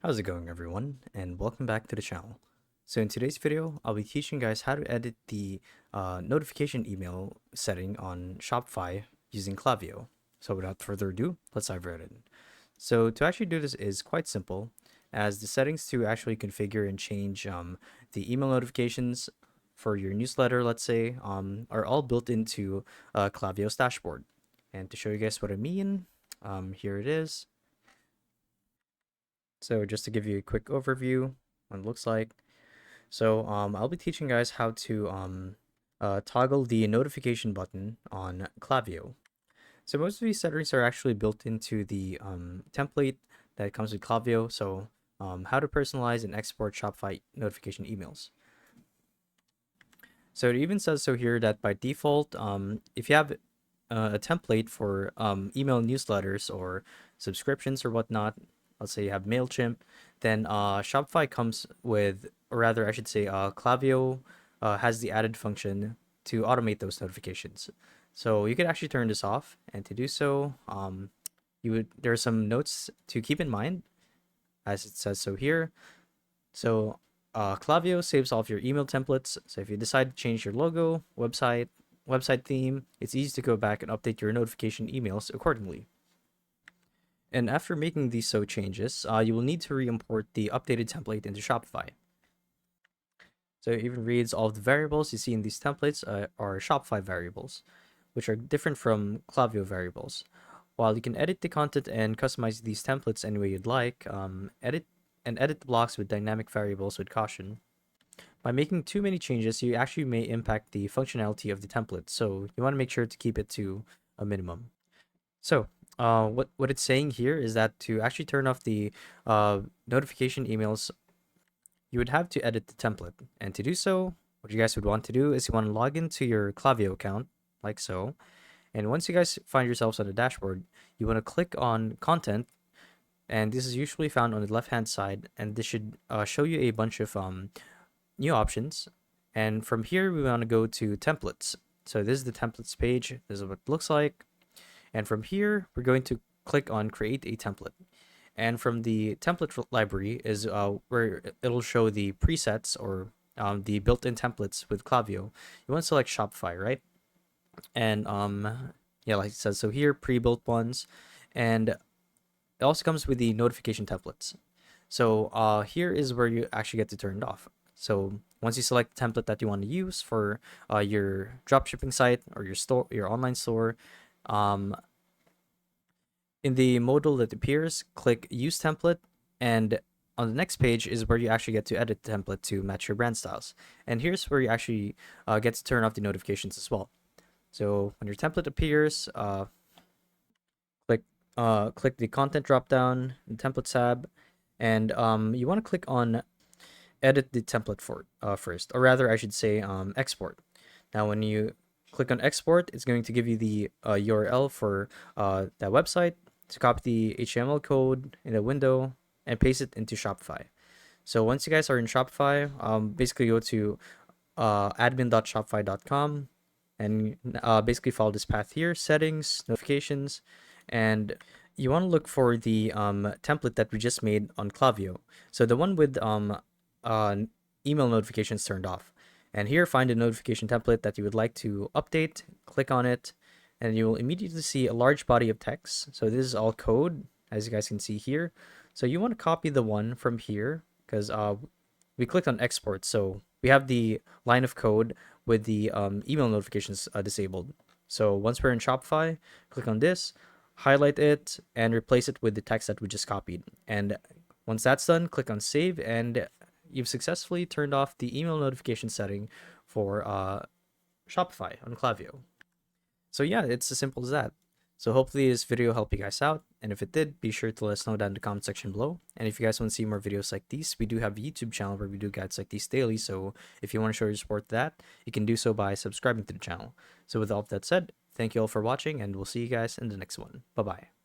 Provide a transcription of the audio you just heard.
How's it going, everyone, and welcome back to the channel. So in today's video, I'll be teaching you guys how to edit the notification email setting on Shopify using Klaviyo. So without further ado, let's dive right in. So to actually do this is quite simple, as the settings to actually configure and change the email notifications for your newsletter, let's say, are all built into Klaviyo's dashboard. And to show you guys what I mean, here it is. So just to give you a quick overview, what it looks like. So I'll be teaching guys how to toggle the notification button on Klaviyo. So most of these settings are actually built into the template that comes with Klaviyo. So how to personalize and export Shopify notification emails. So it even says so here that by default, if you have a template for email newsletters or subscriptions or whatnot, let's say you have MailChimp, then Shopify comes with, or rather, I should say, Klaviyo has the added function to automate those notifications. So you could actually turn this off, and to do so, there are some notes to keep in mind, as it says so here. So Klaviyo saves all of your email templates. So if you decide to change your logo, website theme, it's easy to go back and update your notification emails accordingly. And after making these changes, you will need to re-import the updated template into Shopify. So it even reads all of the variables you see in these templates are Shopify variables, which are different from Klaviyo variables. While you can edit the content and customize these templates any way you'd like, edit the blocks with dynamic variables with caution. By making too many changes, you actually may impact the functionality of the template, so you want to make sure to keep it to a minimum. So, what it's saying here is that to actually turn off the notification emails, you would have to edit the template. And to do so, what you guys would want to do is you want to log into your Klaviyo account, like so. And once you guys find yourselves on the dashboard, you want to click on content. And this is usually found on the left-hand side. And this should show you a bunch of new options. And from here, we want to go to templates. So this is the templates page. This is what it looks like. And from here, we're going to click on create a template. And from the template library is where it'll show the presets or the built-in templates with Klaviyo. You want to select Shopify, right? And yeah, like it says so here, pre-built ones. And it also comes with the notification templates. So here is where you actually get to turn it off. So once you select the template that you want to use for your dropshipping site or your store, your online store, in the modal that appears, click Use Template, and on the next page is where you actually get to edit the template to match your brand styles. And here's where you actually get to turn off the notifications as well. So when your template appears, click the Content dropdown, the Template tab, and you want to click on Edit the template first, or rather, I should say Export. Now, when you click on Export, it's going to give you the URL for that website to copy the HTML code in a window and paste it into Shopify. So once you guys are in Shopify, basically go to admin.shopify.com and basically follow this path here, settings, notifications, and you want to look for the template that we just made on Klaviyo. So the one with email notifications turned off. And here, find a notification template that you would like to update, click on it, and you will immediately see a large body of text. So this is all code, as you guys can see here. So you want to copy the one from here, because we clicked on export. So we have the line of code with the email notifications disabled. So once we're in Shopify, click on this, highlight it, and replace it with the text that we just copied. And once that's done, click on save, and you've successfully turned off the email notification setting for Shopify on Klaviyo. So yeah, it's as simple as that. So hopefully this video helped you guys out, and if it did, be sure to let us know down in the comment section below. And if you guys want to see more videos like these, we do have a YouTube channel where we do guides like these daily, so if you want to show your support to that, you can do so by subscribing to the channel. So with all of that said, thank you all for watching, and we'll see you guys in the next one. Bye bye.